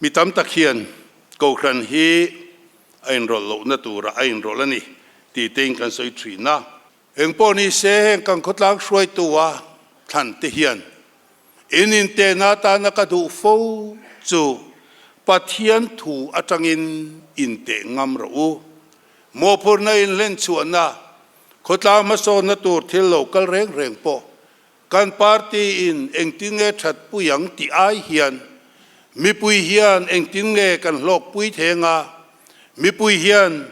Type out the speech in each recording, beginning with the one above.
mi tam tak hian ko khan hi ain rol lo na tura ain rol ani ti teng kan soi thina eng po ni se heng kan khotlang hruai tuwa than te hian in te na ta na ka du fo chu pathian thu atangin in te ngam ro mo phur na in len chu na khotlang ma so na tur thil local reng reng po kan party in eng tinge that puyang ti ai hian mi pui hian eng tinge kan lok pui thenga mi pui hian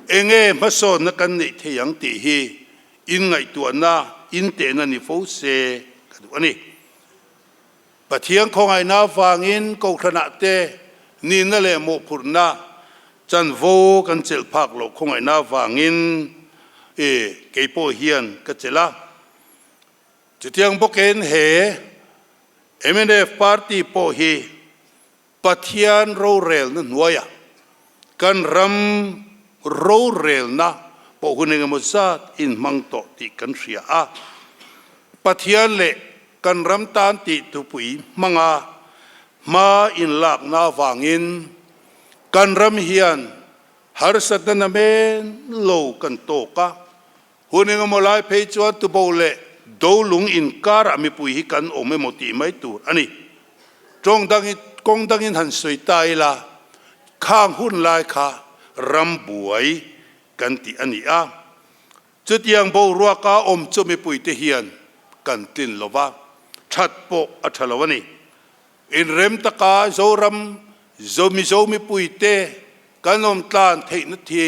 enge ma so na kan nei theyang ti hi in ngai tu na in te na ni fo se ka du ani pathian khong ai na wangin ko khana te ni na le mo phur na chan vo kan chel phak lo khong ai na wangin ke po hian ka chela chutiang boken he MNF party po hi pathian ro rel na nuaya kan ram ro rel na po huninga mo sa in mangto ti kan ria a pathian le kan ram tan ti tu pui manga ma in lak na wangin kan ram hian har sat na men lo kan to ka huninga mo lai phei chuan tu bo le do lung in kar ami pui hi kan ome moti mai tur ani trong kong dangin han soi tai la khang hun lai kha ram buai kan ti ani a chutiang bo ruwa ka om chu mi pui te hian kan tin lova that po athalawani in rem taka zoram zomi pui te kanom tlan thei na thi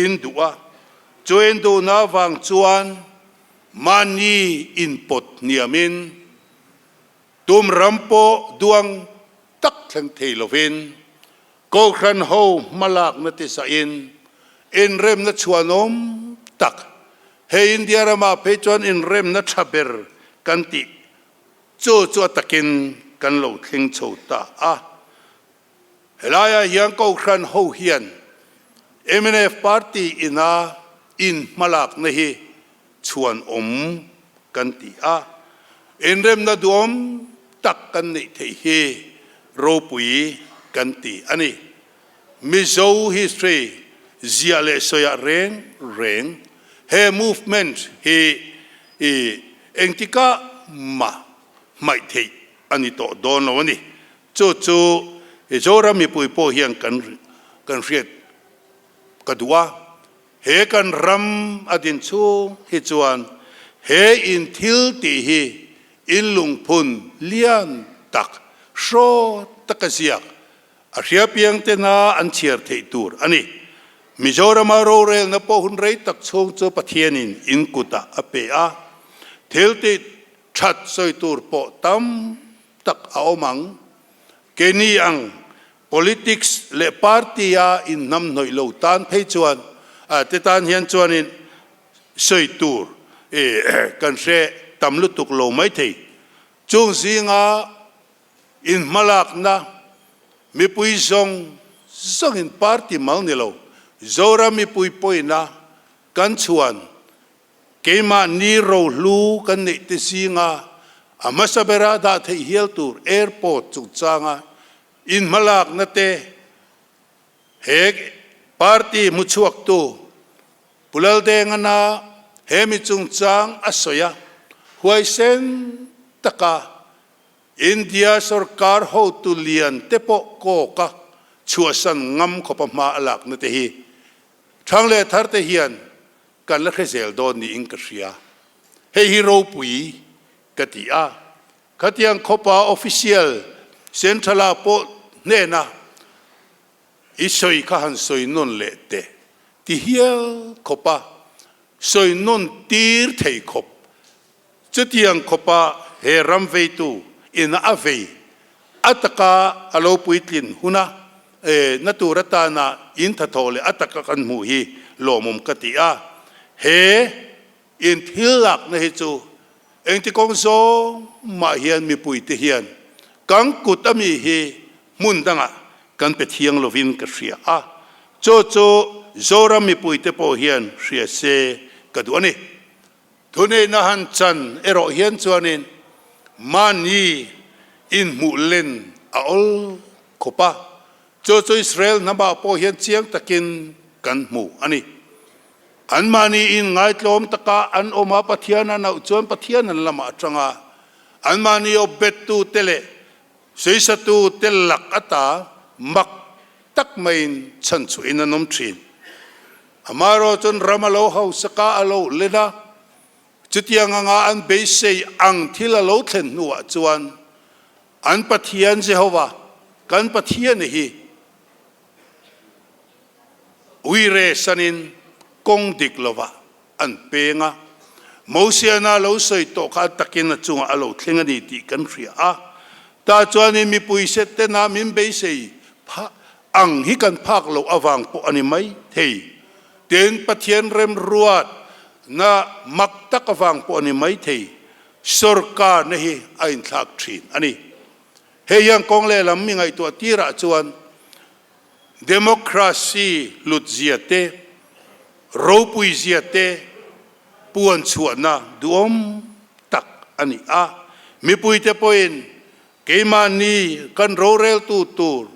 in duwa join do na wang chuan mani in pot niamin tum rampo duang tak thang thei lovin ko khan ho malak na ti sa in rem na chuanom tak he india rama pe chuan in rem na thaber kan ti chu takin kan lo thing chota a helaya hian ko khan ho hian MNF party in malak na hi chuan kan ti a in rem na duom tak kan nei thei hi ro pui kan ti ani mizo history zia le soya reng he movement he engtika mai thei ani to don lo ni chu zora mi pui po hian kan riat kadua he kan ram adin chu hi chuan he in thil ti hi in lung phun lian tak sho takasiak a ria piang te na an chiar thei tur ani mizoram ro rel na po hun rei tak chong chu pathianin in kuta ape a thil ti that soi tur po tam tak aomang keni ang politics le partia in nam noi lo tan phei chuan te tan hian chuan in soi tur kan se tam lu tuk lo mai thei chung zinga in malak na mi pui zong in party mal ni lo zora mi pui poina kan chuan keima ni ro lu kan nei te zinga amasabera da thei hial tur airport chu changa in malak na te he party muchuak tu pulal dengana hemi chung chang asoya huai sen taka India sarkar ho tu lian tepo ko ka chuasan ngam khopa ma alak na te hi thangle thar te hian kan la khezel don ni in kria he hero pui katia khatiang khopa official centrala po ne na isoi kha han soi non le te ti hiel khopa soi non tir thei khop chutiang khopa he ramvei tu in avei ataka alo puitlin huna naturata na in thatole ataka kan mu hi lomum katia he in thilak na hi chu engti kong so ma hian mi puite hian kang kutami hi mundanga kan pe thiang lovin ka ria a cho zora mi puite po hian ria se kaduani thune na han chan ero hian chuanin mani in mulen aol khopa cho Israel namba po hian chiang takin kan mu ani an mani in ngai tlom taka an oma pathiana na chuan pathiana lama atanga an mani obetu tele seisatu telak ata mak tak main chan chu in anom thin amaro chon ramalo hau saka alo lena chutiang anga an beise ang thila lo thlen nuwa chuan an pathian Jehovah kan pathian hi uire sanin kong diklova an penga mosiana lo soi to kha takin chunga alo thlenga ni ti kan ria a ta chuan mi puiset te na min beise pha ang hi kan phak lo awang po ani mai thei ten pathian rem ruat na maktak awang po ani mai thei sorka nehi ain thak thin ani heyang kong le lam mi ngai to tira chuan democracy lut ziate ropui ziate puan chuana duom tak ani a mi puite poin keimani kan rorel tu tur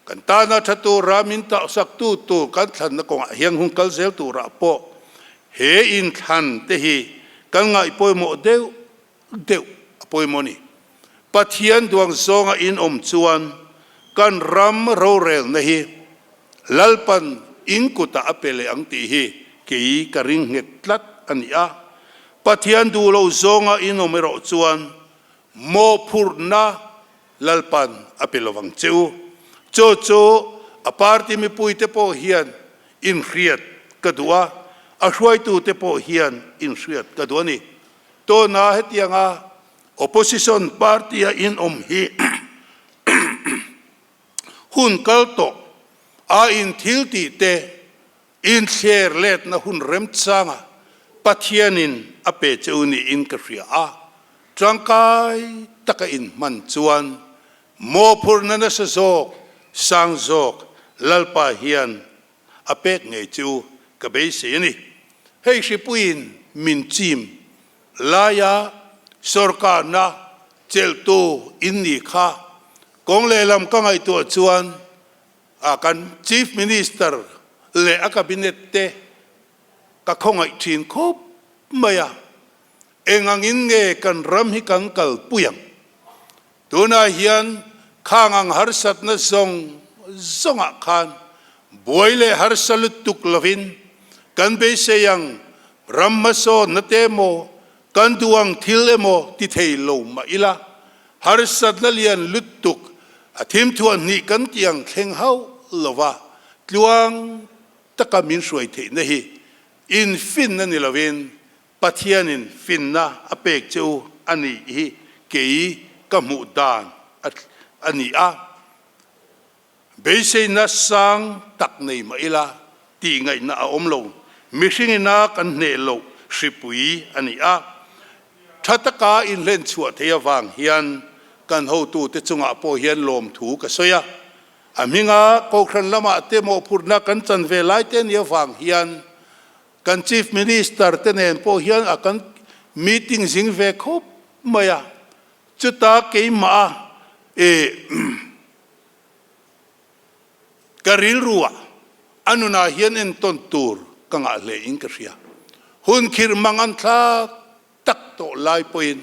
kan tana thatu ramin ta sak tu tu kan than na kong hiang hung kal zel tu ra po he in than te hi kan ngai poi mo deu poi mo ni pathian duang zonga in chuan kan ram rorel na hi lalpan inkuta apele ang ti hi kei karing ngetlat ani a pathian du lo zonga in omero chuan mo phurna lalpan apelowang cheu cho aparti mi puite po hian in riat kadua a hruai tu te po hian in riat kadua ni to na hetianga opposition party in hi hun kalto a in thilti te in share let na hun rem changa pathianin ape cheuni in ka ria a trangkai taka in man chuan mo phurna na sa zok sang zok lalpa hian apek ngei chu ka be se ni hei shipuin min chim laya sorka na cheltu in ni kha kong le lam ka ngai to chuan akan chief minister le a cabinet te ka khongai thin khop maya engangin nge kan ram hi kan kal puyang tuna hian khangang harsat na zonga khan boile harsalut tuk lovin kan be seyang rammaso natemo kan duang thilemo ti thei lo ma ila harsat na lian lutuk athim thuan ni kan tiang thleng hau lova tluang takamin suai the na hi in fin na ni lovin pathianin fin na apek cheu ani hi kei kamu dan ani a beise na sang tak nei ma ila ti ngai na om lo mishing na kan ne lo sipui ani a thataka in len chua thea wang hian kan ho tu te chunga po hian lom thu ka soya aminga ko khran lama te mo phurna kan chan ve lai te ni wang hian kan chief minister te nen po hian akan meeting jing ve khop maya chuta ke ma karil ruwa anuna hian en ton tur kanga le in ka ria hun khir mangan thla tak to lai poin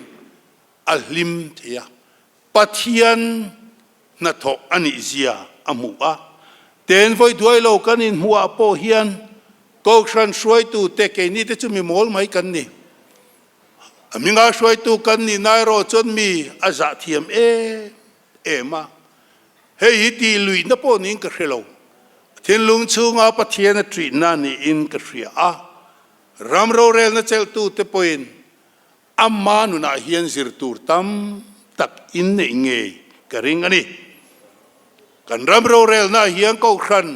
alim thia pathian na tho ani zia amu a ten voi duai lo kanin huwa po hian ko khan suai tu te ke ni te chumi mol mai kan ni aminga suai tu kan ni nai ro chon mi aza thiam ma hei ti lui na po ning ka hrelo thin lung chunga pathian a tri na ni in ka ria a ram ro rel na chel tu te poin amma nu na hian zir tur tam tak in nei nge ka ring ani kan ram ro rel na hian ko khan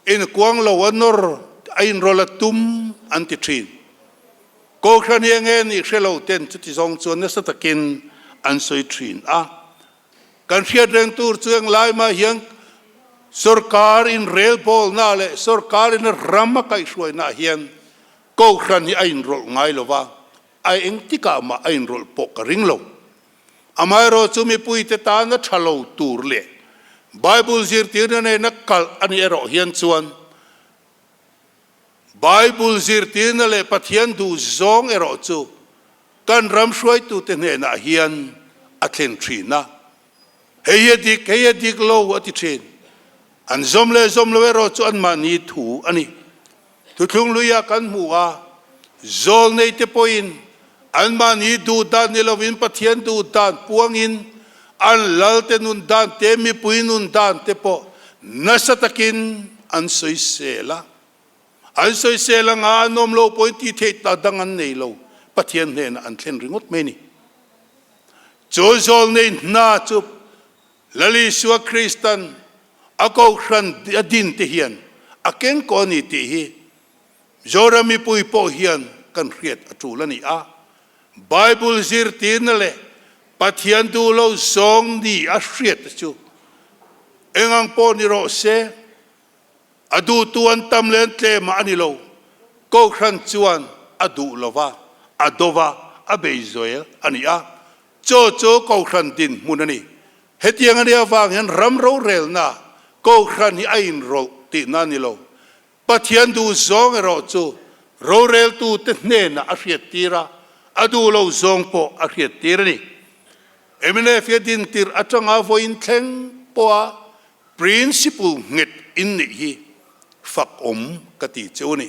in kuang lo anor ain rolatum anti thin ko khan hian ni hrelo ten chuti zong chuan na satakin an soi thin a kan fiat reng tur chuang lai ma hian sarkar in rail pol na le sarkar in rama kai suai na hian ko khan hi ain rol ngai lova ai eng tika ma ain rol po ka ring lo amai ro chumi pui te ta na thalo tur le Bible zir tir na nei nakal ani ero hian chuan Bible zir tir na le pathian du zong ero chu kan ram shruai tu te ne na hian atlen thina hei dik lo ati thin an zom le ero chu an mani thu ani tu thung luya kan muwa zol nei te poin an mani du dan ni lovin pathian du dan puangin an lal te nun dan te mi pui nun dan te po nasatakin an soi sela nga anom lo poin ti the ta dangan nei lo pathian ne na an thlen ringot me ni cho zol nei na chu lali suwa Kristan ako khan din te hian aken ko ni ti hi zora mi pui po hian kan riat atulani a Bible zir tin le pathian du lo zong ni a riat chu engang po ni ro se adu tuan tam len tle ma ani lo ko khan chuan adu lova adova abeizoel ani a cho ko khan din munani hetiang ani awang hian ram ro rel na ko khan hi ain ro ti na ni lo pathian du zong ero chu ro rel tu te ne na a riat tira adu lo zong po a riat tir ni emine fe din tir atanga voin thleng po a principle nget in ni hi fak kati chu ni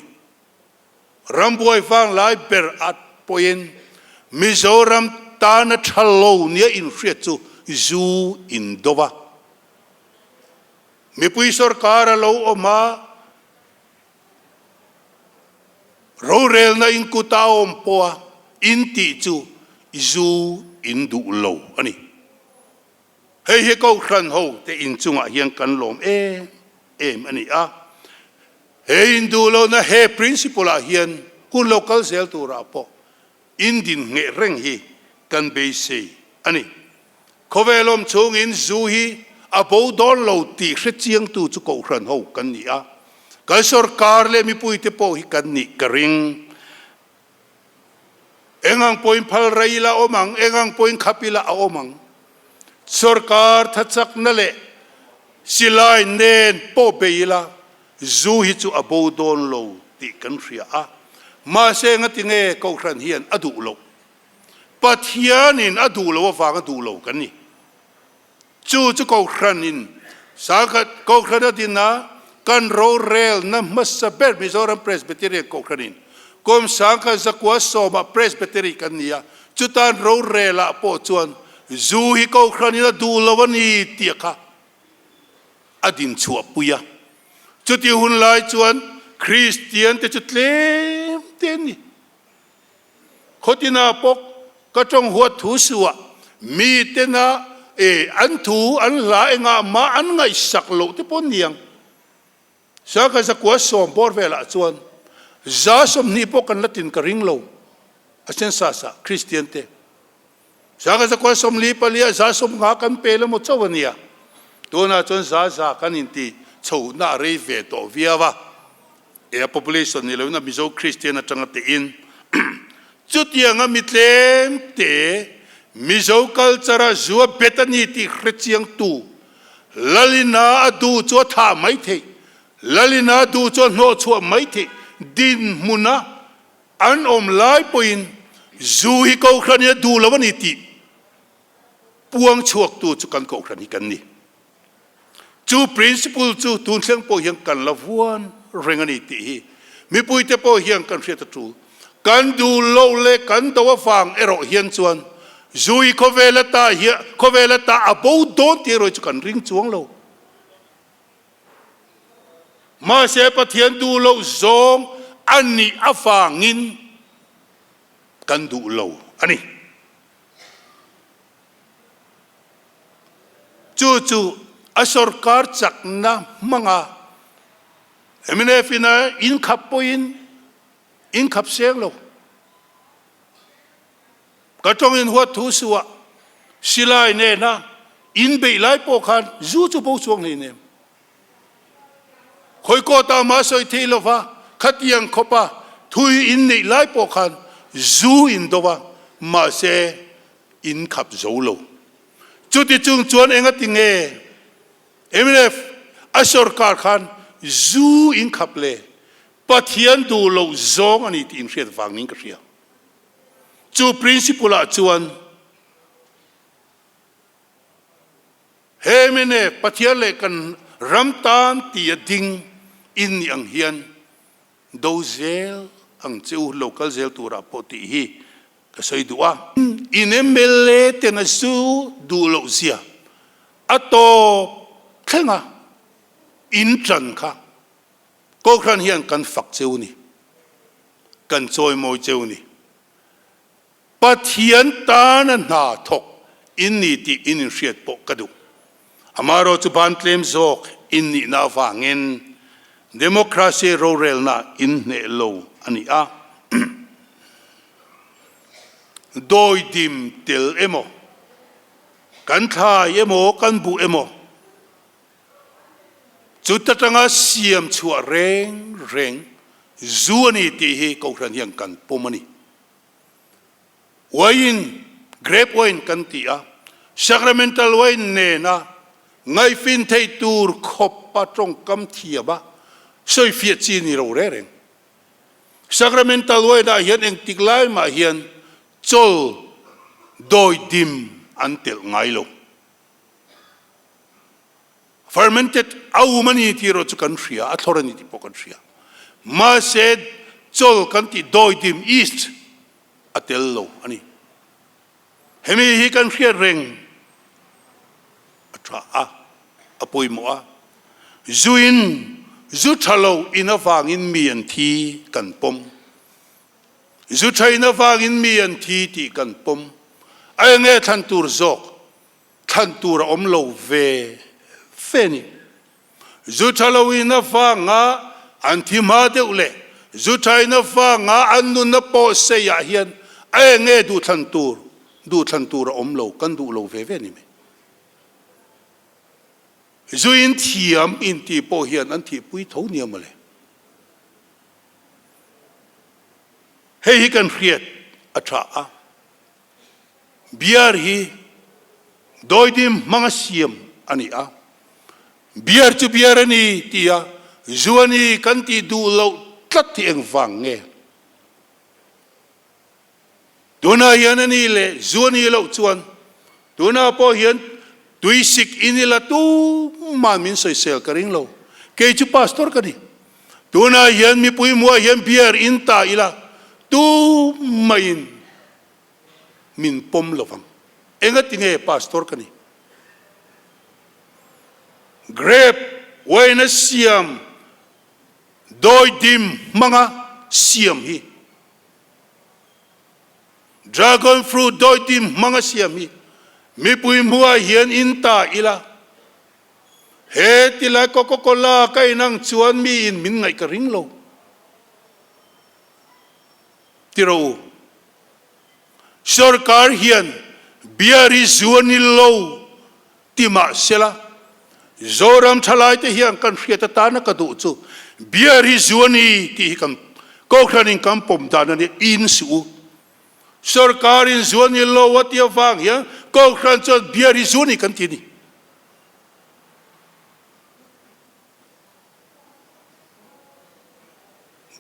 rambuai fang lai ber at poin Mizoram ta na thalo nia in riat chu zu in dova mi pui sarkar lo oma ro rel na in kutaom poa in ti chu zu in du lo ani he ko khan ho te in chunga hiang kan lom em ani a he in du lo na he principle a hian kun local sel tu ra po in din nge reng hi kan be se ani khovelom chung in zu hi abo don lo ti hre chiang tu chu ko khan ho kan ni a ka sarkar le mi pui te po hi kan ni karing engang poin phal raila omang engang poin khapila a omang sarkar thachak na le silai nen po beila zu hi chu abo don lo ti kan ria a ma se ngati nge ko khan hian adu lo pathian in adu lo wa adu lo kan ni chu ko khan in sakat ko khan adina kan ro rel na masaber Mizoram Presbyterian ko khanin kom sangka zakwa soma Presbyterian kan niya chutan ro rela po chuan zu hi ko khanina du lawani tiaka adin chua puya chuti hun lai chuan Christian te chutlem ten ni khotina pok ka tong huat thu suwa mi te na an thu an la nga ma an ngai sak lo te pon niang saka zakwa som bor vela chuan za som ni po kan latin ka ringlo asen sa Christian te saka zakwa som li palia za som nga kan pela mo chawania to na chon za kan inti chou na re ve to viawa population ni lo na mizo Christian atanga te in chutia nga mitlem te mizo culture zuwa betani ti khrichiang tu lalina adu chu tha mai the lalina du cho no chu mai the din muna an om lai poin zu hi ko khania du lawani ti puang chuak tu chu kan ko khani kan ni chu principle chu tun thleng po hiang kan lavuan rengani ti hi mi pui te po hiang kan hria ta tu kan du lo le kan to fang ero hian chuan zui khovelata hi khovelata abo don ti ro chu kan ring chuang lo ma se pathian du lo zong ani afangin kan du lo ani chu a sarkar chakna manga emine fina in khapoin in khap seng lo ka tong in huat thu suwa silai ne na in be lai po khan zu chu bo chuang ni ne khoi ko ta ma soi thi lo va khatiang khopa thui in nei lai po khan zu in do wa ma se in khap zo lo chu ti chung chuan enga ti nge MNF asarkar khan zu in khaple pathian du lo zong ani tin hriat wangning ka hria chu principle a chuan MNF pathian le kan ramtan ti ding in yang hian do zel ang chu local zel tura poti hi ka soi duwa in MLA tena su du lo zia ato khenga in tran kha ko khan hian kan fak cheu ni kan choi moi cheu ni pathian tan na thok in ni ti in hriat po kadu amaro chu ban claim zok in ni na wangin democracy rural na in ne lo ani a doi dim tel emo kan thai emo kan bu emo chutatanga siam chua reng zuani ti hi ko ran yang kan pomani wine grape wine kan ti a sacramental wine ne na ngai fin thei tur khop pa trong kam thia ba soi fiat chi ni ro re reng sacramental wine da hian eng tiklai ma hian chol doi dim antel ngai lo fermented au mani ti ro chu kan hria a thorani ti po kan hria ma said chol kan ti doi dim east atel lo ani hemi hi kan hria reng atra a apoi mo a zuin zu thalo in a wang in mi an thi kan pom zu thai na wang in mi an thi ti kan pom ai nge than tur zok than tur om lo ve feni zu thalo in a wanga an thi ma de ule zu thai na wanga an nu na po se ya hian ai nge du than tur om lo kan du lo ve ve ni me zu in thiam in ti po hian an thi pui tho niam le hei hi kan hriat atha a biar hi doidim manga siam ani a biar chu biar ani tia zuani kan ti du lo tlat ti eng wang nge dona hian ani le zuani lo chuan dona po hian tuisik inila tu mamin soi sel karing lo ke chu pastor kani dona hian mi pui mua hian biar inta ila tu main min pom lovang engat tinge pastor kani grape wine siam doi dim manga siam hi dragon fruit doi dim manga siam hi mi pui mua hian inta ila he tila coca-cola kai nang chuan mi in min ngai ka ring lo tiro sarkar hian biari zuani lo tima sela zoram thalai te hian kan hriata ta na ka du chu biari zuani ti kam ko khranin kam pom dan ani in su sarkar in zuani lo watia wang hian ko khran chu biari zuani kan ti ni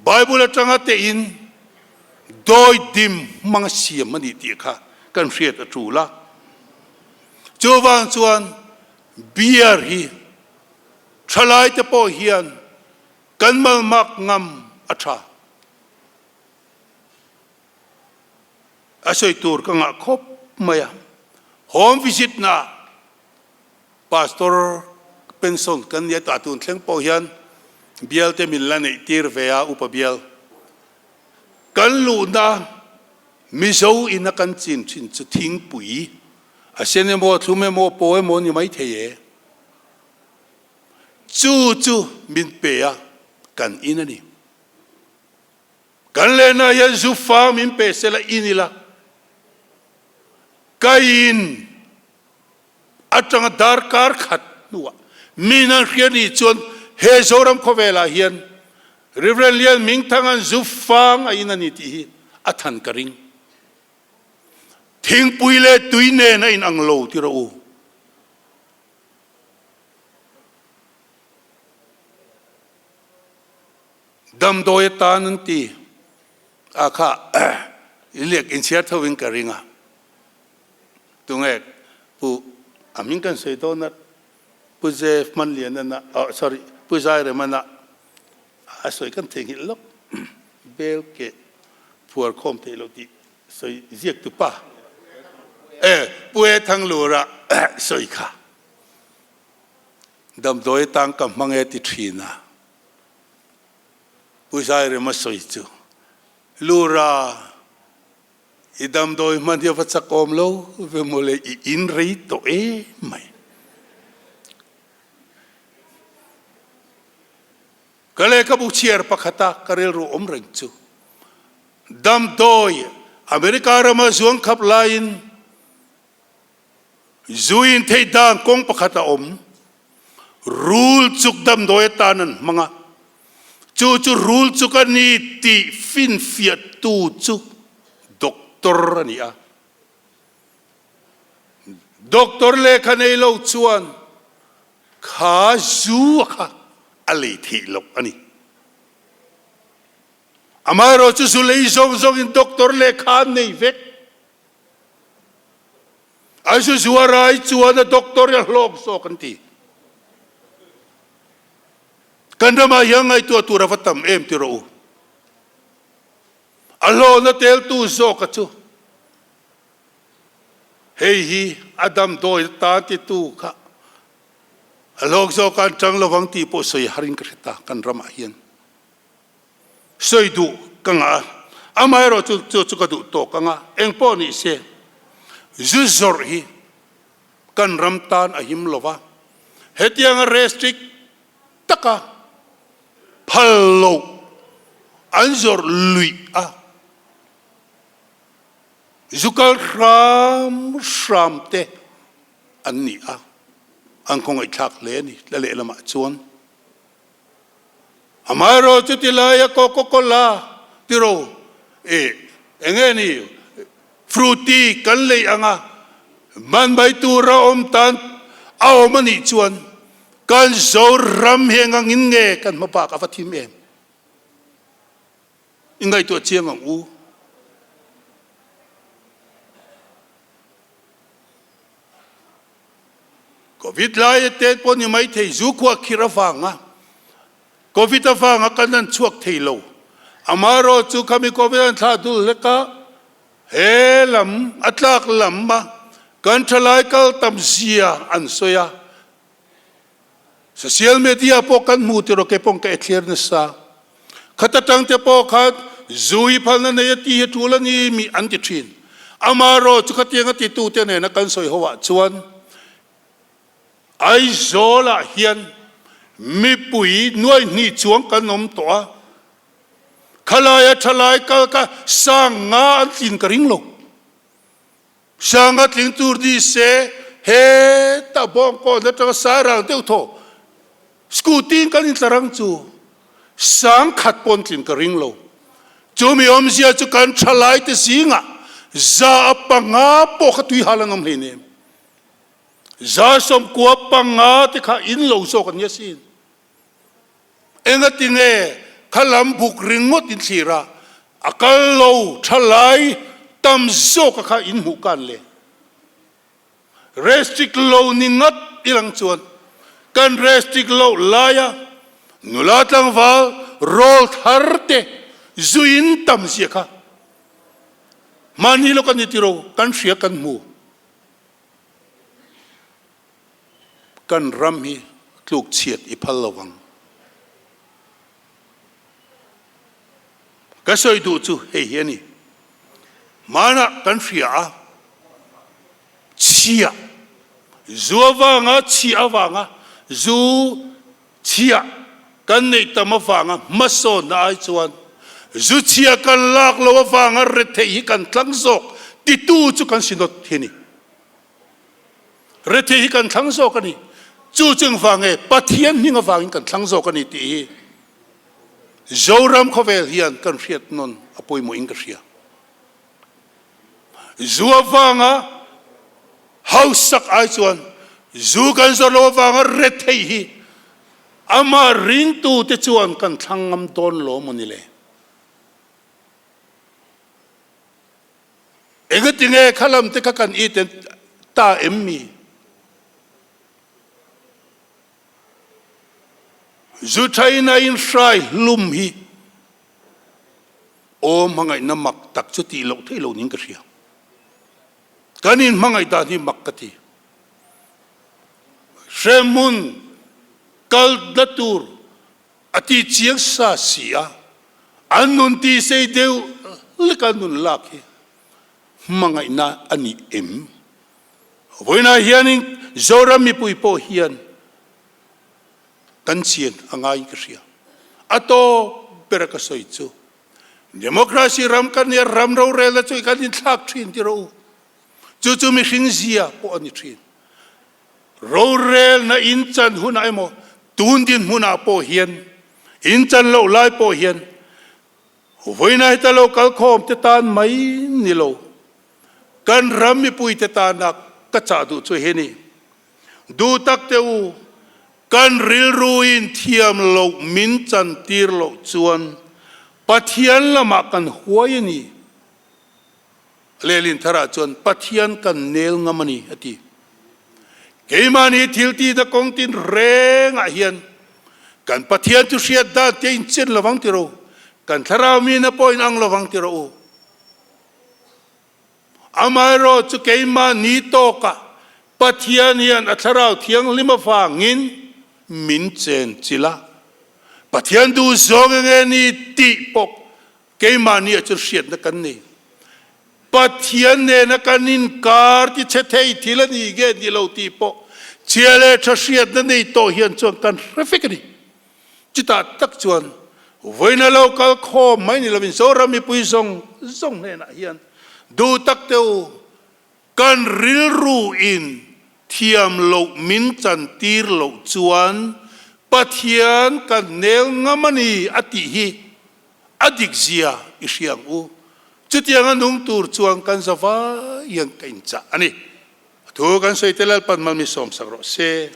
bible atanga te in doi dim mang siam mani ti kha kan hriat a thu la chuwang chuan biar hi thalai te po hian kan mal mak ngam atha asoi tur ka nga khop maya home visit na pastor pension kan ya ta tun thleng po hian bial te min la nei tir vea upa bial kan lu na mi zo in a kan chin chu thing pui a sene mo thume mo po mo ni mai theye chu min pe a kan in ani kan le na ya zu fa min pe sela inila kain atang dar kar khat nuwa minan khiani chon he zoram khovela hian Reverend Lian Ming Thangan Zufang aina ni ti athan karing thing puile tuine na in anglo ti ro ดำโดยตานันตีอาค่ะเรียกอินเชียร์ทวิงกริงะตรงเอกผู้อามิงกันเสียตัวนั้นผู้เจฟมันเลียนนั่นนะsorry ผู้ชายเรมันนะสวยกันเทงิลกเบลเกผัวคอมเทโลตีสวยเรียกตุป้าป่วยทั้งลูระสวยค่ะดำโดยตังกับมังเอติทรีนะผู้ชายเรมันสวยจูลูระอีดำโดยมันเดียวพัดสักอมโลเวโมเลอินรีโตไม่ก็เลยก็บุเชียร์ปักตาก็เรียรู้อมเริงจูดำโดยอเมริกาเรามาส่งขับไลน์จูอินเทดังกงปักตาอมรูลจุกดำโดยตานันมังะจูรูลจุกันนี่ตีฟินเฟียตูจุด็อกเตอร์นี่อะด็อกเตอร์เลขาในโลกชวนขาจูค่ะอะไรที่ลกอันนี้อามาเราจะสุเลยส่งอินด็อกเตอร์เลขาในเวกอายุชัวร์ไรชวนด็อกเตอร์ยังโลกโซกันทีกันทำไมยังไงตัวรัฟตัมที่รู้อัลลอฮ์นั่นเตลตูโซกันจูเฮ้ยอาดัมโดยตาติตูค่ะโลกโซกันจังระวังที่ผู้สวยหาริงกระตากันรำอาเฮียนสวยดูกังอามาเราจุกดูโตกังเองป้อนี่เสียจุดจอร์ฮีกันรำตานอาหิมโลวะเหตุยังเรสตริกตะกะพัลโลอันจอร์ลุยจุกลรามเตอันนี้อันคงไอ้ชักเลนี่ละเละละมาชวนอามาเราจุดที่ลายโกลาที่เราเองนี่ฟรุตี้กันเลยมันใบตัวเราอมตันเอามันอีชวนกันโซรำเฮงังอินเงกันมาปากอฟัติมยังไงตัวเชียงอูโควิดไล่เตะปนยังไม่เทจุกว่าคิราฟังโควิดฟังกันนั้นช่วงเทโลอามาโรจุกามีโควิดนั้นท่าดูเล็กเฮลัมอัตลักลัมมากันทลายกัลตัมเซียอันโซยาโซเชียลมีเดียพวกกันมูติโรเกปงเกเอทียร์นิสาขัดตั้งเตปอขัดจุยพันนันเยตีเหตุลนี่มีอันติทรินอามาโรจุกตียงติตูเตเนนักันโซยหัวชวนไอโซลาเฮียนมีปุ๋ยนวยนี่จวงกันนมตัวขลายทลายก็สร้างงานลินกริงโลสร้างงานลินตูดีเสเฮตาบองก็นัตสารังเดียวโตสกูติงกันอินตรังจูสร้างขัดปนลินกริงโลจูมีอมเสียจุกันทลายเตสิงะซาปังอาปกตุยฮาลังอมเลเนซาสมกัวปังอาที่ข้าอินโลโซกันยสินเองติเงขลัมบุกริงงดอินสีระอากาศโลทลายตำโซกข้าอินหูกันเลยเรสติกโลนิงัดอีหลังชวนกันเรสติกโลลายนุลาตังวาลโรลทาร์เตจุอินตำเสียข้ามันนี่โลกันนิติโรกันเสียกันมูกันรำฮีลูกเฉียดอีพัลละวังก็สวยดูจูเฮียนี่มานะกันเสียเชียจูวังเชียวังจูเชียกันในตามฟังมาสอนไอจวนจูเชียกันลากลวฟังเรทฮีกันทั้งโซกติตูจูกันสินดเฮนี่เรทฮีกันทั้งโซกันนี่จู่จึงฟังปัทยันนี่ก็ฟังกันทั้งโซกันนี่ตีโจรำเขาเวลียนกันเฟียดนนอภัยมุอิงกเสียจู่ฟังเฮาสักไอจวนจู่กันโซโลฟังเรทฮี ama ring tu te chuan kan thangam ton lo monile engatinge khalam te ka kan iten ta emmi zutaina in shai lum hi o mangai na mak tak chu ti lo thei lo ning ka ria kanin mangai da ni mak ka ti shemun kal datur ati chiang sa sia anun ti sei deu lekanun lakhi mangai na ani em voina hianing zora mi pui po hian kan chien angai ka ria ato peraka soi chu democracy ram kan ya ram ro re la chu kan in thak thin ti ro chu mi hring zia po ani thin ro re na in chan hun ai mo tun din huna po hian in chan lo lai po hian voina hita lo kal khom te tan mai ni lo kan ram mi pui te ta na ka cha du chu he ni du tak te u kan ril ruin thiam lo min chan tir lo chuan pathian lama kan huai ni lelin thara chuan pathian kan nel ngamani ati keimani thilti da kongtin reng a hian kan pathian tu siat da te in chen lawang ti ro kan thara mi na point ang lawang ti ro amaro chu keimani to ka pathian hian atharau thiang lima fa ngin min chen chila pathian du zong nge ni ti pok keimani a chu siat na kan ni pathian ne na kanin kar ti chethei thilani ge ni lo ti po chiale thasiat na nei to hian chuan kan refikri chita tak chuan voina local kho mai ni lovin so rami pui zong ne na hian du tak teu kan ril ru in thiam lo min chan tir lo chuan pathian kan nel ngamani ati hi adik zia isiang u chutiang anung tur chuang kan zawa yang kain cha ani thu kan soitelal pan mal mi som sagro se